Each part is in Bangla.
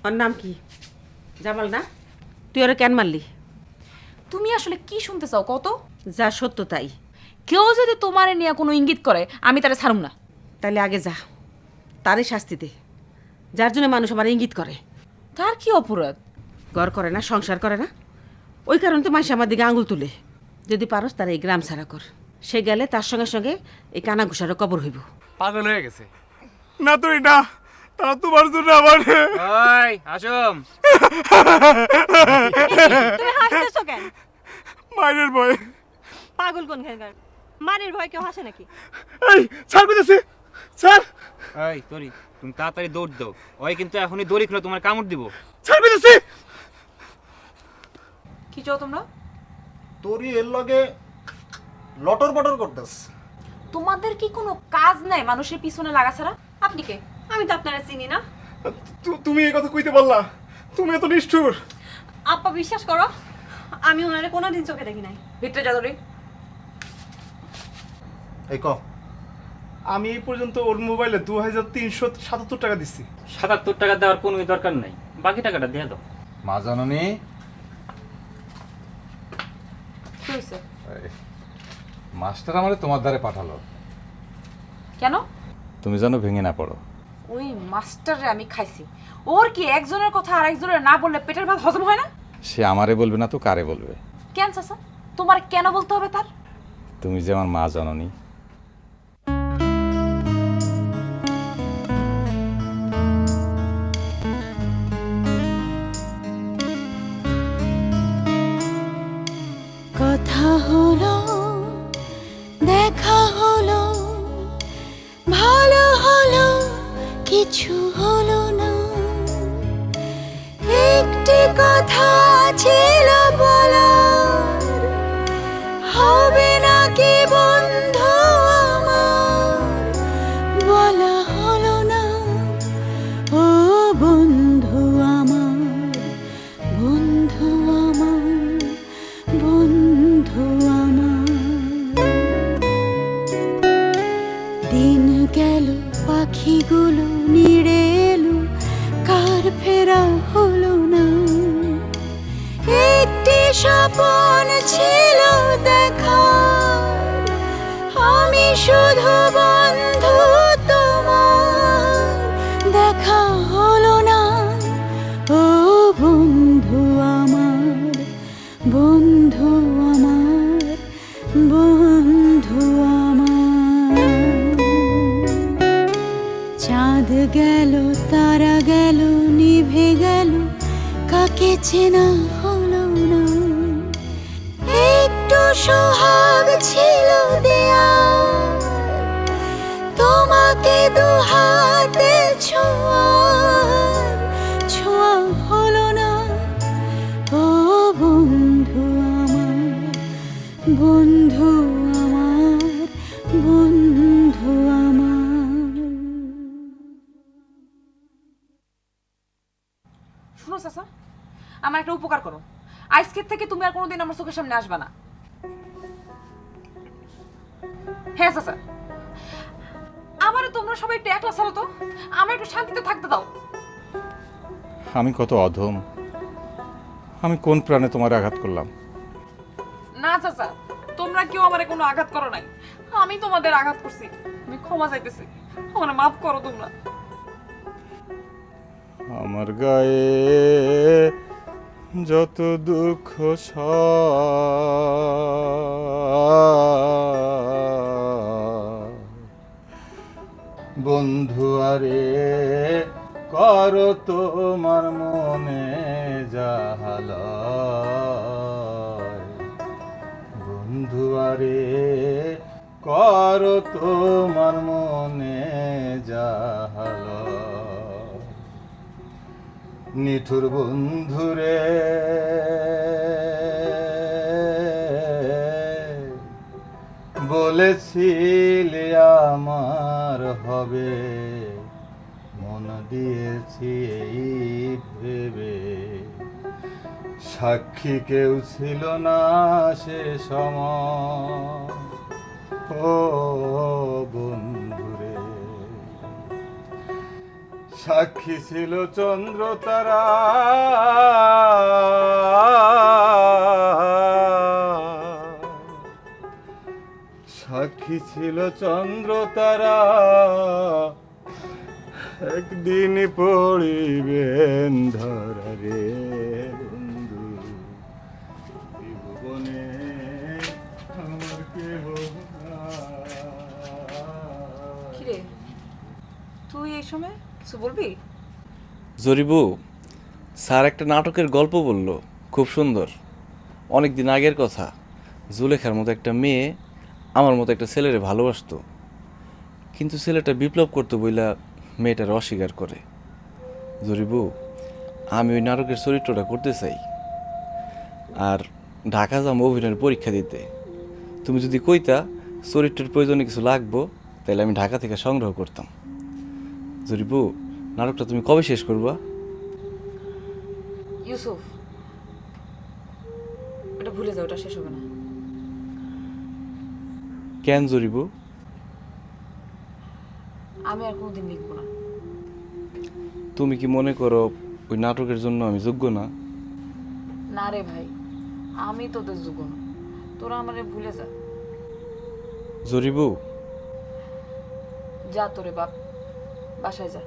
ওর নাম কি? জামাল না? তুই ওরা কেন মারলি? তুমি আসলে কি শুনতে চাও কত? যা সত্য তাই। কেউ যদি তোমারে নিয়ে কোনো ইঙ্গিত করে আমি তারে ছাড়ুম না। তাহলে আগে যা, তারই শাস্তি দে, যার জন্য মানুষ আমার ইঙ্গিত করে। তার কি অপরাধ? ঘর করে না, সংসার করে না, ওই কারণে তো মানুষ আমার দিকে আঙুল তুলে। যদি পারস তার এই গ্রাম ছাড়া কর, সে গেলে তার সঙ্গে সঙ্গে এই কানা ঘুষারও কবর হইব। পাগল হয়ে গেছে। না তুই না, তারা তোমার জন্য আমার ওই আসম তুমি হাসতেছো কেন? মায়ের ভয়। পাগল কোন ঘের মারির ভয় কেউ হাসে নাকি? এই ছাড় কইতেছি, ছাড় এই তোরি তুমি তাড়াতাড়ি দৌড় দাও, ওই কিন্তু এখনই দড়ি খুলে তোমার কামড় দিব। ছাড় কইতেছি। কি চাও তোমরা? তোরই এর লগে লটর বটর করতেস। তোমাদের কি কোনো কাজ নাই মানুষের পিছনে লাগা ছাড়া? আপনি কে? আমি তো আপনারা চিনি না। তুমি এই কথা কইতে পারলা? তুমি এত নিষ্ঠুর। আপ্পা বিশ্বাস করো, আমি ওনারে কোনোদিন চোখে দেখি নাই। ভিতরে যা দড়ি। এই ক আমি এই পর্যন্ত ওর মোবাইলে 2377 টাকা দিচ্ছি। 77 টাকা দেওয়ার কোনো দরকার নাই, বাকি টাকাটা দিয়ে দাও। মা জাননি কি হয়েছে? মাস্টার আমারে তোমার দ্বারে পাঠালো, কেন? তুমি যেন ভেঙে না পড়ো। ওই মাস্টারে আমি খাইছি। ওর কি একজনের কথা আর একজনের না বললে পেটের ভাত হজম হয় না? সে আমারে বলবে না তো কারে বলবে? কেন চাচা? তোমার কেন বলতে হবে তার? তুমি যে আমার মা জাননি। কথা হলো, দেখা হলো, ভালো হলো, কিছু হলো না। একটি কথা ছিল বলার, হবে নাকি বন্ধু আমার, বলা হলো না। ও বন্ধু আমার, বন্ধু আমার, বন্ধু আমার। দিন গেল, পাখিগুলো নিড়ে এলো, কার ফেরা হলো না। একটি স্বপন ছিল দেখা, আমি শুধু বন্ধু তোমার, দেখা হলো না। ও বন্ধু আমার, বন্ধু আমার, বন্ধু আমার। চাঁদ গেল, তারা গেল, নিভে গেল, কাকে চেনা হলো না। একটু সোহাগ ছিল দেয়া, তোমাকে দুহাতে ছোঁয়া, ছোঁয়া হলো না। ও বন্ধু আমার, বন্ধু আমার, বন্ধু আমার। শুনো চাচা, আমার একটা উপকার করো। আজকের থেকে তুমি আর কোনোদিন আমার চোখের সামনে আসবে না। হ্যাঁ চাচা, আমারে তোমরা সবাই একটু একলা ছাড়ো তো, আমরা একটু শান্তিতে থাকতে দাও। আমি কত অধম, আমি কোন প্রাণে তোমার আঘাত করলাম? না চাচা, তোমরা কেউ আমারে কোনো আঘাত করো নাই, আমি তোমাদের আঘাত করছি। আমি ক্ষমা চাইতেছি, আমার মাফ করো তোমরা। আমার গায়ে যত দুঃখ বন্ধু আরে করো তোমার মনে জাহাল, বন্ধু আরে করো তোমার মনে জাহাল। নিঠুর বন্ধুরে বলেছিলে আমার হবে, মন দিয়েছি এই ভেবে, সাক্ষী কেউ ছিল না সে সময়। ও বন্ধুরে সাক্ষী ছিল চন্দ্র তারা, সাক্ষী ছিল চন্দ্র তারা, একদিন পড়িবেন ধরা রে বন্ধু, এই ভুবনে আমার কেহ নাই। কিরে তুই এই সময় কিছু বলবি? জরিবু, স্যার একটা নাটকের গল্প বলল, খুব সুন্দর। অনেক দিন আগের কথা, জুলেখার মতো একটা মেয়ে আমার মতো একটা ছেলেরে ভালোবাসতো, কিন্তু ছেলেটা বিপ্লব করতো বইলা মেয়েটার অস্বীকার করে। জরিবু, আমি ওই নাটকের চরিত্রটা করতে চাই, আর ঢাকা যাম অভিনয়ের পরীক্ষা দিতে। তুমি যদি কইতা চরিত্রের প্রয়োজনে কিছু লাগবো, তাহলে আমি ঢাকা থেকে সংগ্রহ করতাম। জরিবু, নাটকটা তুমি কবে শেষ করবা? ইউসুফ, এটা ভুলে যাও, ওটা শেষ হবে না। কেন জরিবু? আমি আর কোনোদিন লিখবো না। তুমি কি মনে করো ওই নাটকের জন্য আমি যোগ্য না? না রে ভাই, আমি তোদের যোগ্য না, তোরা আমারে ভুলে যা। জরিবু, যা তোরে বাপ, বাসায় যা।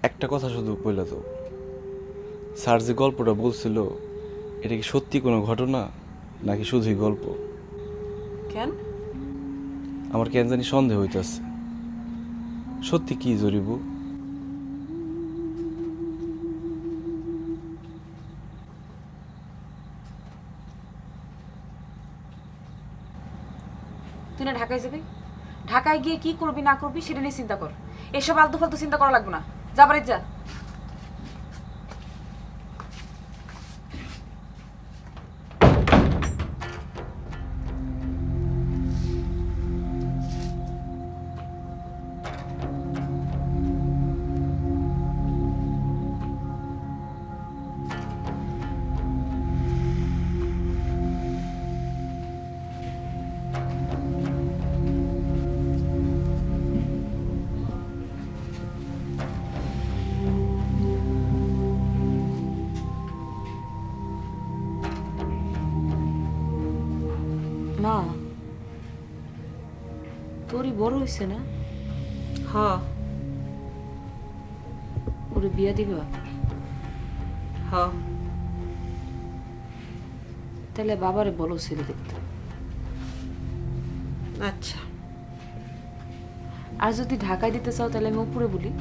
একটা কথা শুধু কইলা তো, স্যার যে গল্পটা বলছিল এটা কি সত্যি কোনো ঘটনা নাকি শুধুই গল্প? কেন? আমার কেন জানি সন্দেহ হইতেছে। সত্যি কি জরিবু? তুই না ঢাকায় যাবি, ঢাকায় গিয়ে কি করবি না করবি সেটা নিয়ে চিন্তা কর। এসব আলতু ফালতু চিন্তা করা লাগবে না, যা বাড়ি যা। মা, তোরই বড় হয়েছে না? হ, ওরে বিয়া দিবা? হ, তাহলে বাবারে বলো ছেলে দেখতে। আচ্ছা। আর যদি ঢাকায় দিতে চাও তাহলে আমি উপরে বলি।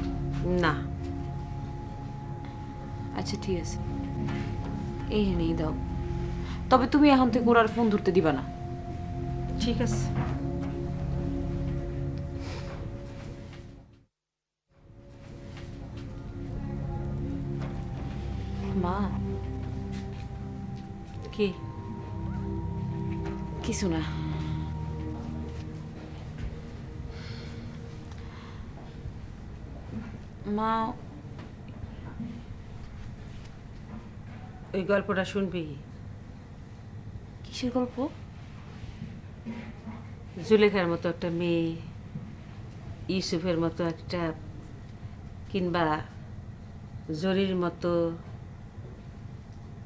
না, আচ্ছা ঠিক আছে, এই এনেই দাও। তবে তুমি এখন থেকে ওর আর ফোন ধরতে দিবা না। ঠিক আছে। মা, কি? কিছু না। মা, ওই গল্পটা শুনবি? কিসের গল্প? জুলেখার মতো একটা মেয়ে, ইউসুফের মতো একটা, কিংবা জরির মতো,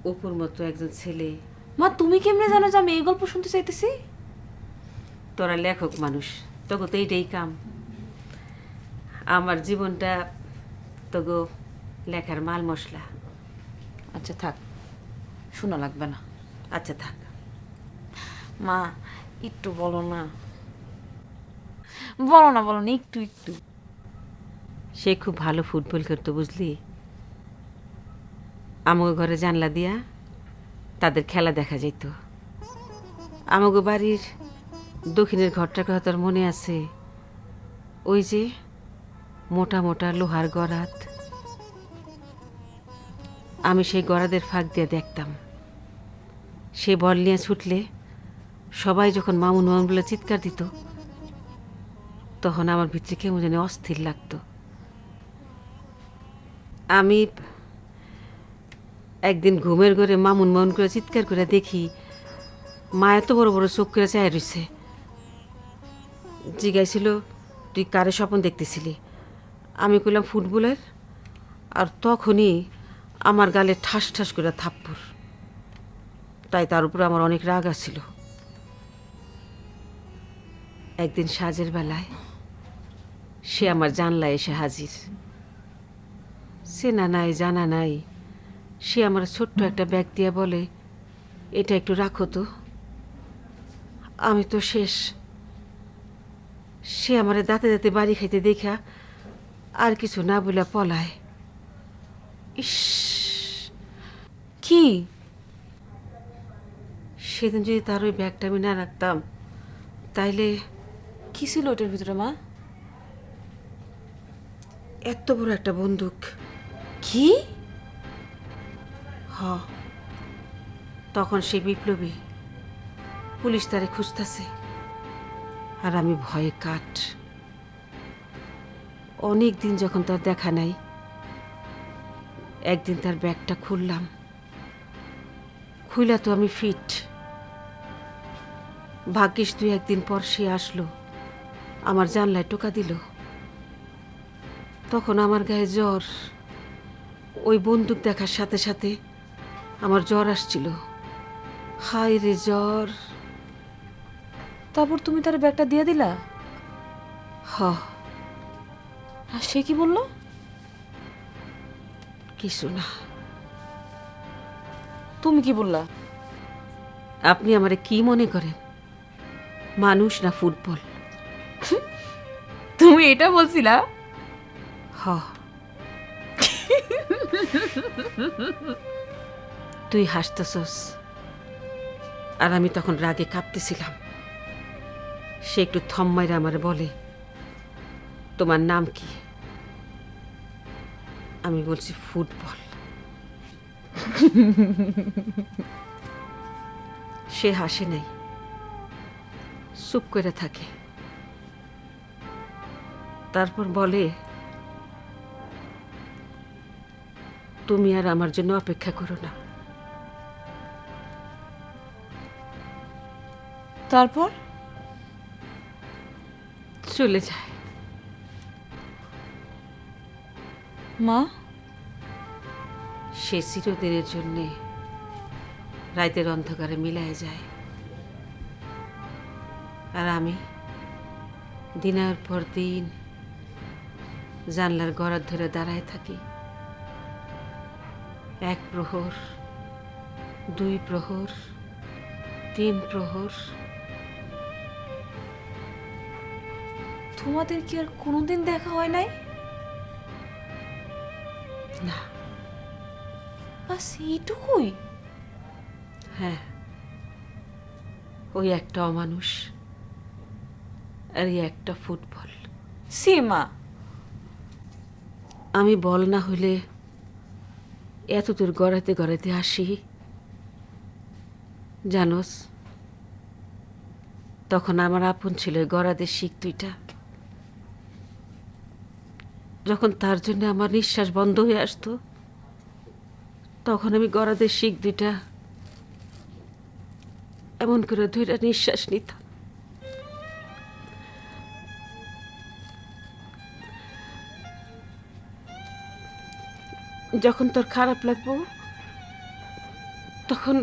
অপুর মতো একজন ছেলে। মা, তুমি কেমনে জানো যে আমি এই গল্প শুনতে চাইতেছি? তোরা লেখক মানুষ, তোকে তো এইটাই কাম। আমার জীবনটা তোগো লেখার মাল মশলা। আচ্ছা থাক, শোনা লাগবে না। আচ্ছা থাক। মা, একটু বলো না, বলো না, বলো না, একটু একটু। সে খুব ভালো ফুটবল খেলতো, বুঝলি? আমাকে ঘরে জানলা দিয়া তাদের খেলা দেখা যেত। আমাকে বাড়ির দক্ষিণের ঘরটাকে হয়তো আর মনে আছে, ওই যে মোটা মোটা লোহার গরাদ। আমি সেই গরাদের ফাঁক দিয়ে দেখতাম, সে বল নিয়ে ছুটলে সবাই যখন মামুন মামুন বলে চিৎকার দিত, তখন আমার ভিতরে কেমন যেন অস্থির লাগতো। আমি একদিন ঘুমের ঘরে মামুন মামুন করে চিৎকার করে দেখি মা এত বড় বড় চোখ করে চায় রয়েছে। জিজ্ঞাসিল, তুই কারে স্বপ্ন দেখতেছিলি? আমি কইলাম ফুটবলের, আর তখনই আমার গালে ঠাস ঠাস করে থাপ্পড়। তাই তার উপর আমার অনেক রাগ আসছিল। একদিন সাজের বেলায় সে আমার জানলায় এসে হাজির। চেনা নাই জানা নাই, সে আমার ছোট্ট একটা ব্যাগ দিয়ে বলে, এটা একটু রাখো তো। আমি তো শেষ। সে আমারে দাঁতে দাঁতে বাড়ি খাইতে দেখা আর কিছু না বলে পলায়। ইস, কি? সেদিন যদি তার ওই ব্যাগটা আমি না রাখতাম, তাইলে কি ছিল ওটার ভিতরে মা? এত বড় একটা বন্দুক। কি? হ, তখন সে বিপ্লবী, পুলিশ তারে খুঁজতেছে, আর আমি ভয়ে কাঠ। অনেক দিন যখন তার দেখা নাই, একদিন তার ব্যাগটা খুললাম। খুইলা তো আমি ফিট। ভাগ্যিস 2-1 দিন পর সে আসলো, আমার জানলায় টোকা দিল। তখন আমার গায়ে জ্বর। ওই বন্দুক দেখার সাথে সাথে আমার জ্বর আসছিল। হায় রে জ্বর! তারপর তুমি তার ব্যাগটা দিয়ে দিলা? হ, আর সে কি বললো? কিছু না। তুমি কি বললা? আপনি আমারে কি মনে করেন, মানুষ না ফুটবল? তুমি এটা বলছিলা? হ। তুই হাসতেছস, আর আমি তখন রাগে কাঁপতেছিলাম। সে একটু থম্মাইরে আমারে বলে, তোমার নাম কি? আমি বলছি ফুটবল। সে হাসে নাই, চুপ করে থাকে। তারপর বলে, তুমি আর আমার জন্য অপেক্ষা করো না। তারপর? চলে যায়। মা? সে চিরদিনের জন্যে রাতের অন্ধকারে মিলায় যায়, আর আমি দিনের পর দিন জানলার গড়ার ধরে দাঁড়ায় থাকি। 1 প্রহর, 2 প্রহর, 3 প্রহর। তোমাদের কি আর কোনোদিন দেখা হয় নাই? না। বাস এইটুকুই? হ্যাঁ, ওই একটা অমানুষ আর এই একটা ফুটবল। সীমা, আমি বল না হইলে এত দূর গড়াতে গড়াতে আসি, জানোস? তখন আমার আপন ছিল গড়াদের শিখ 2টা। যখন তার জন্য আমার নিঃশ্বাস বন্ধ হয়ে আসতো, তখন আমি গড়াদের শিখ 2টা এমন করে 2টা নিঃশ্বাস নিতাম। যখন তোর খারাপ লাগবো, তখন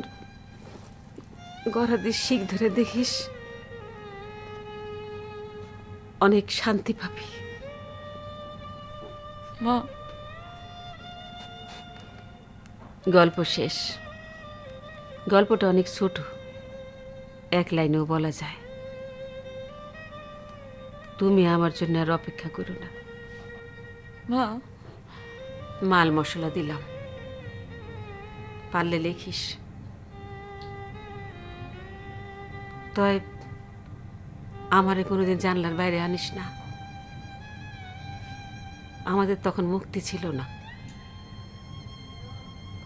গড়াদের শিখ ধরে দেখিস, অনেক শান্তি পাবি। মা, গল্প শেষ। গল্পটা অনেক ছোট, 1 লাইনেও বলা যায়। তুমি আমার জন্য আর অপেক্ষা করো না। মা, মাল মশলা দিলাম, পারলে লেখিস। তয় আমারে কোনোদিন জানলার বাইরে আনিস না। আমাদের তখন মুক্তি ছিল না,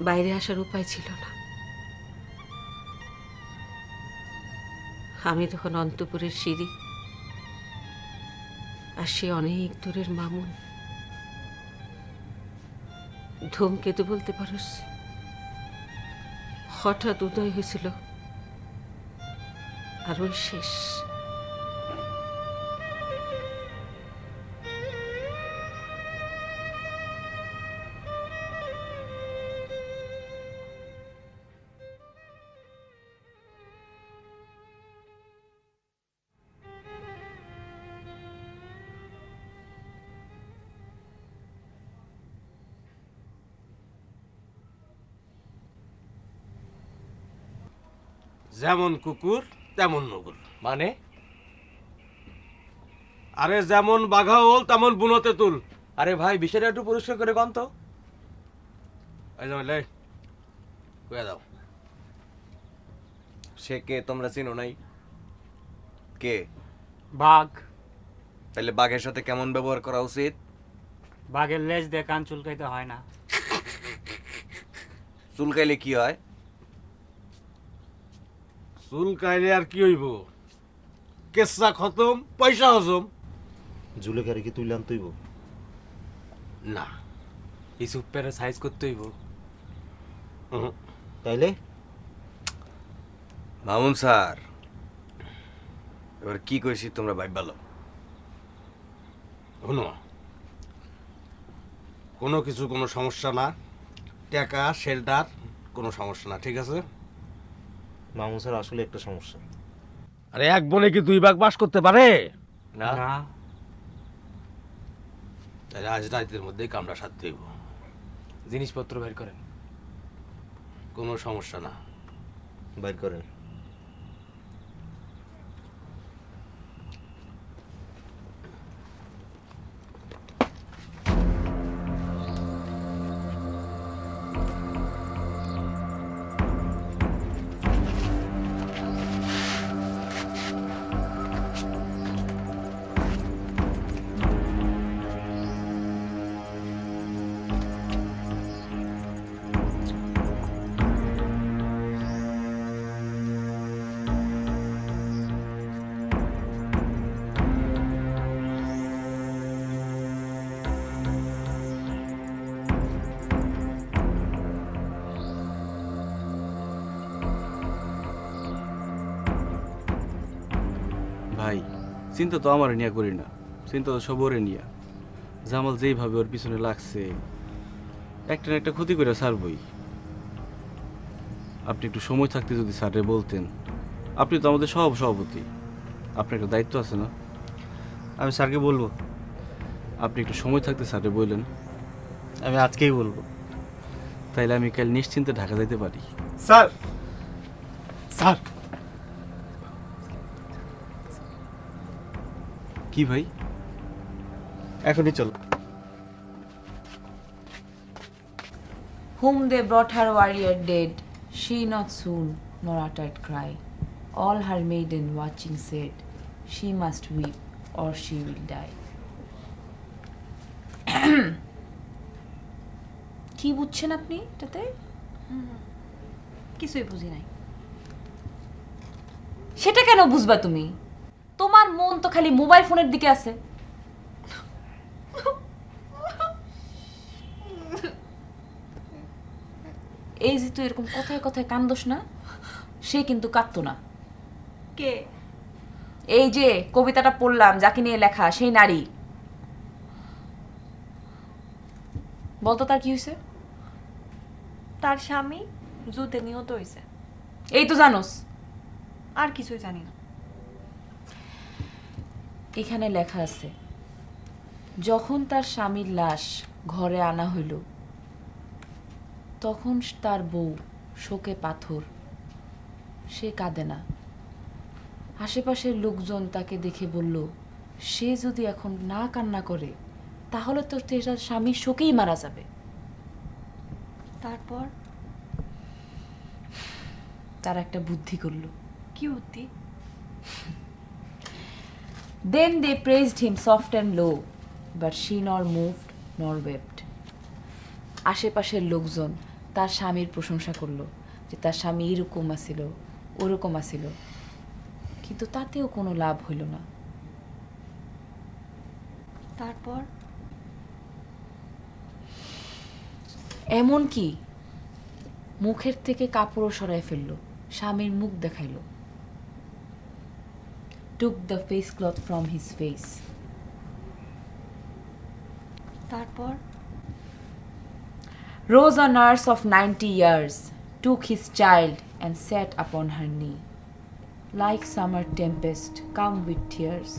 বাইরে আসার উপায় ছিল না। আমি তখন অন্তপুরের সিঁড়ি, আর সে অনেক দূরের মামুন। ধূমকেতু বলতে পারস। হঠাৎ উদয় হয়েছিল, আর ওই শেষ। যেমন কুকুর তেমন নগুর। মানে আরে যেমন বাঘাওল তেমন বুনতে তুল। আরে ভাই বিষয়টা একটু পরিষ্কার করে কন তো। এই জামাই লে কয়ে দাও, সে কে তোমরা চিনো নাই? কে? বাঘ। তাহলে বাঘের সাথে কেমন ব্যবহার করা উচিত? বাঘের লেজ দিয়ে কান চুলকাইতে হয় না। চুলকাইলে কি হয়? চুল কাইলে আর কি হইব? কেসা খতম, পয়সা হজম। জুলেখারে কি তুই আনতেইব? না। এই সুপারে সাইজ করতে হইব। তাইলে মামুন স্যার, এবার কি কইছি তোমরা ভাইবালো। শুনো, কোনো কিছু কোনো সমস্যা না, টাকা শেল্টার কোনো সমস্যা না, ঠিক আছে? মামুন স্যার আসলে একটা সমস্যা। আরে এক বনে কি দুই ভাগ বাস করতে পারে? না তাহলে আজ রাতের মধ্যেই কামড়া সারতে হইব। জিনিসপত্র বের করেন। কোনো সমস্যা না। বাইর করেন। ভাই চিন্তা তো আমার নিয়ে করি না, চিন্তা তো সব ওরে নিয়ে। জামাল যেইভাবে ওর পিছনে লাগছে, একটা না একটা ক্ষতি করে ছাড়বই। আপনি একটু সময় থাকতে যদি স্যারে বলতেন। আপনি তো আমাদের সভাপতি, আপনার একটা দায়িত্ব আছে না? আমি স্যারকে বলবো। আপনি একটু সময় থাকতে স্যারে বললেন। আমি আজকেই বলবো। তাইলে আমি কাল নিশ্চিন্তে ঢাকা যাইতে পারি। স্যার, স্যার কি ভাই? এখনই চল। Whom they brought her warrior dead, she not soon nor uttered cry. All her maiden watching said, she must weep or she will die. কি বুঝছেন আপনি এটাতে? কিছুই বুঝি নাই। সেটা কেন বুঝবা তুমি? তোমার মন তো খালি মোবাইল ফোনের দিকে আছে। এই যে তুই এরকম কথায় কথায় কান্দোস না, সে কিন্তু কাঁদতো না। কে? এই যে কবিতাটা পড়লাম, যাকে নিয়ে লেখা, সেই নারী। বলতো তার কি হয়েছে? তার স্বামী যুদ্ধে নিহত হয়েছে। এই তো জানোস। আর কিছুই জানি না। এখানে লেখা আছে, যখন তার স্বামীর লাশ ঘরে আনা হইল, তখন তার বউ শোকে পাথর, সে কাঁদে না। আশেপাশের লোকজন তাকে দেখে বলল, সে যদি এখন না কান্না করে তাহলে তো তার স্বামী শোকেই মারা যাবে। তারপর তার একটা বুদ্ধি করলো। কি বুদ্ধি? Then they praised him soft and low, but she nor moved nor wept. আশেপাশের লোকজন তার স্বামীর প্রশংসা করলো, যে তার স্বামী এরকম আছিল, ওরকম আছিল, কিন্তু তাতেও কোনো লাভ হইল না। তারপর এমনকি মুখের থেকে কাপড়ও সরায় ফেললো, স্বামীর মুখ দেখাইলো। Took the face cloth from his face. তারপর Rose a nurse of 90 years, took his child and sat upon her knee. Like summer tempest, come with tears.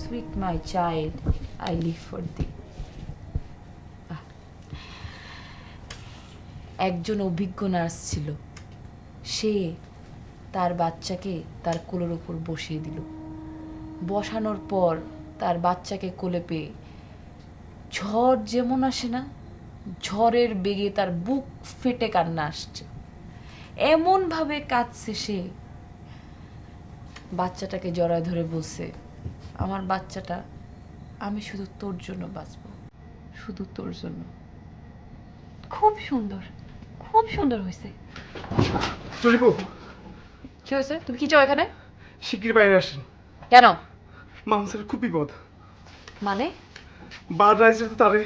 Sweet my child, I live for thee. একজন অভিজ্ঞ নার্স ছিল, সে তার বাচ্চাকে তার কোলের উপর বসিয়ে দিল। বসানোর পর তার বাচ্চাকে কোলে পেয়ে ঝড় যেমন আসে না, ঝড়ের বেগে তার বুক ফেটে কান্না আসছে। এমনভাবে কাঁদছে সে, বাচ্চাটাকে জড়ায় ধরে বলছে, আমার বাচ্চাটা, আমি শুধু তোর জন্য বাঁচব, শুধু তোর জন্য। খুব সুন্দর, খুব সুন্দর হয়েছে। জরিপু, কি হয়েছে? তুমি কি চাও এখানে? শিগগির বাইরে আসেন। কেন? মামসার খুব বিপদ। মানে? বার রাইজে তো তারে